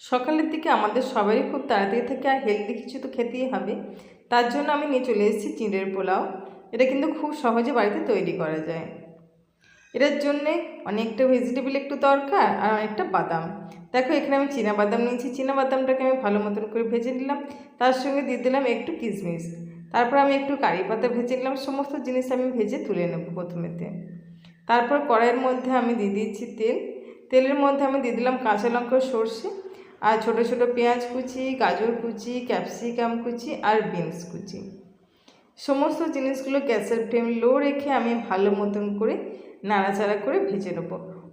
সকালের দিকে আমাদের সবারই খুব তাড়াতাড়ি থাকে আর হেলদি কিছু তো খেতেই হবে। তার জন্য আমি নিয়ে চলে এসেছি চিঁড়ের পোলাও। এটা কিন্তু খুব সহজে বাড়িতে তৈরি করা যায়। এটার জন্যে অনেকটা ভেজিটেবল একটু দরকার আর অনেকটা বাদাম। দেখো এখানে আমি বাদাম নিয়েছি। বাদামটাকে আমি ভালো মতন করে ভেজে নিলাম। তার সঙ্গে দিয়ে দিলাম একটু কিশমিশ। তারপর আমি একটু কারি পাতা ভেজে নিলাম। সমস্ত জিনিস আমি ভেজে তুলে নেব প্রথমেতে। তারপর কড়াইয়ের মধ্যে আমি দিয়ে দিয়েছি তেল। তেলের মধ্যে আমি দিয়ে দিলাম কাঁচা লঙ্কা, সর্ষে আর ছোটো ছোটো পেঁয়াজ কুচি, গাজর কুচি, ক্যাপসিকাম কুচি আর বিনস কুচি। সমস্ত জিনিসগুলো গ্যাসের ফ্লেম লো রেখে আমি ভালো মতন করে নাড়াচাড়া করে ভেজে নেব।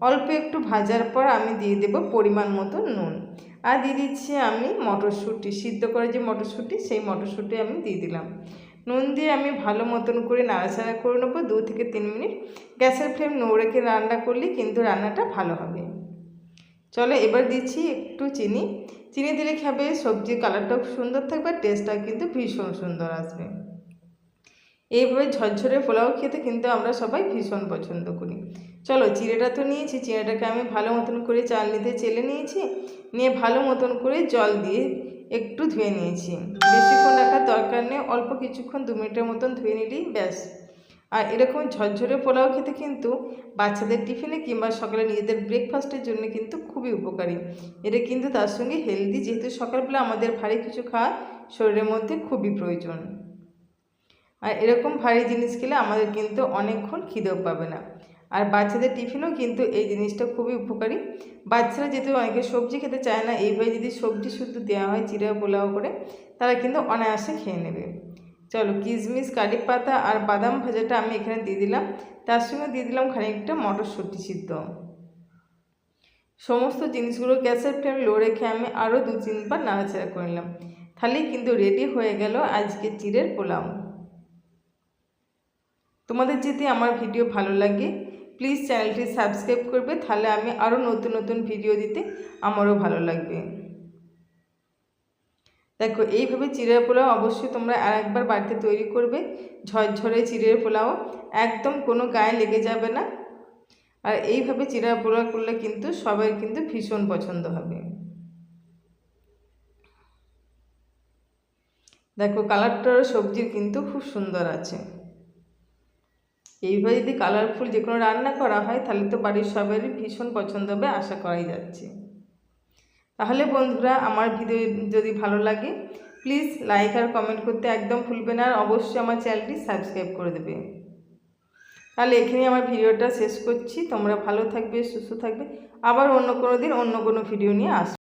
অল্প একটু ভাজার পর আমি দিয়ে দেব পরিমাণ মতো নুন। আর দিয়ে দিচ্ছি আমি মটরশুঁটি, সিদ্ধ করে যে মটরশুঁটি, সেই মটরশুঁটি আমি দিয়ে দিলাম। নুন দিয়ে আমি ভালো মতন করে নাড়াচাড়া করে নেবো 2 থেকে 3 মিনিট। গ্যাসের ফ্লেম লো রেখে রান্না করলে কিন্তু রান্নাটা ভালো হবে। চলো এবার দিচ্ছি একটু চিনি। চিনি দিলে খাবে সবজির কালারটাও সুন্দর থাকবে আর টেস্টটাও কিন্তু ভীষণ সুন্দর আসবে। এইভাবে ঝরঝরে পোলাও খেতে কিন্তু আমরা সবাই ভীষণ পছন্দ করি। চলো চিঁড়েটা তো নিয়েছি, চিঁড়েটাকে আমি ভালো মতন করে চালনিতে চেলে নিয়েছি। নিয়ে ভালো মতন করে জল দিয়ে একটু ধুয়ে নিয়েছি। বেশিক্ষণ রাখার দরকার নেই, অল্প কিছুক্ষণ 2 মিনিটের মতন ধুয়ে নিলেই ব্যাস। আর এরকম ঝরঝরে পোলাও খেতে কিন্তু বাচ্চাদের টিফিনে কিংবা সকালে নিজেদের ব্রেকফাস্টের জন্য কিন্তু খুবই উপকারী। এটা কিন্তু তার সঙ্গে হেলদি, যেহেতু সকালবেলা আমাদের ভারী কিছু খাওয়া শরীরের মধ্যে খুবই প্রয়োজন। আর এরকম ভারী জিনিস খেলে আমাদের কিন্তু অনেকক্ষণ খিদেও পাবে না। আর বাচ্চাদের টিফিনেও কিন্তু এই জিনিসটা খুবই উপকারী। বাচ্চারা যেহেতু অনেকে সবজি খেতে চায় না, এইভাবে যদি সবজি শুদ্ধ দেওয়া হয় চিড়ে পোলাও করে, তারা কিন্তু অনায়াসে খেয়ে নেবে। চলো কিশমিশ, কারি পাতা আর বাদাম ভাজাটা আমি এখানে দিয়ে দিলাম। তার সঙ্গে দিয়ে দিলাম খানিকটা মটরশুঁটি সিদ্ধ। সমস্ত জিনিসগুলো গ্যাসের ফ্লেম লো রেখে আমি আরও 2-3 বার নাড়াচাড়া করে নিলাম। তাহলেই কিন্তু রেডি হয়ে গেল আজকে চিড়ের পোলাও। তোমাদের যদি আমার ভিডিও ভালো লাগে প্লিজ চ্যানেলটি সাবস্ক্রাইব করবে, তাহলে আমি আরও নতুন নতুন ভিডিও দিতে আমারও ভালো লাগবে। দেখো এইভাবে চিড়ের পোলাও অবশ্যই তোমরা আরেকবার বাড়িতে তৈরি করবে। ঝরঝরে চিড়ের পোলাও, একদম কোনো গায়ে লেগে যাবে না। আর এইভাবে চিড়ের পোলাও করলে কিন্তু সবাই কিন্তু ভীষণ পছন্দ হবে। দেখো কালারটার সবজির কিন্তু খুব সুন্দর আছে। এইভাবে যদি কালারফুল যে কোনো রান্না করা হয় তাহলে তো বাড়ির সবারই ভীষণ পছন্দ হবে, আশা করাই যাচ্ছে। তাহলে বন্ধুরা আমার ভিডিও যদি ভালো লাগে প্লিজ লাইক আর কমেন্ট করতে একদম ভুলবে না, আর অবশ্যই আমার চ্যানেলটি সাবস্ক্রাইব করে দেবে। তাহলে এখানেই আমার ভিডিওটা শেষ করছি। তোমরা ভালো থাকবে, সুস্থ থাকবে। আবার অন্য কোনো দিন অন্য কোনো ভিডিও নিয়ে আসবো।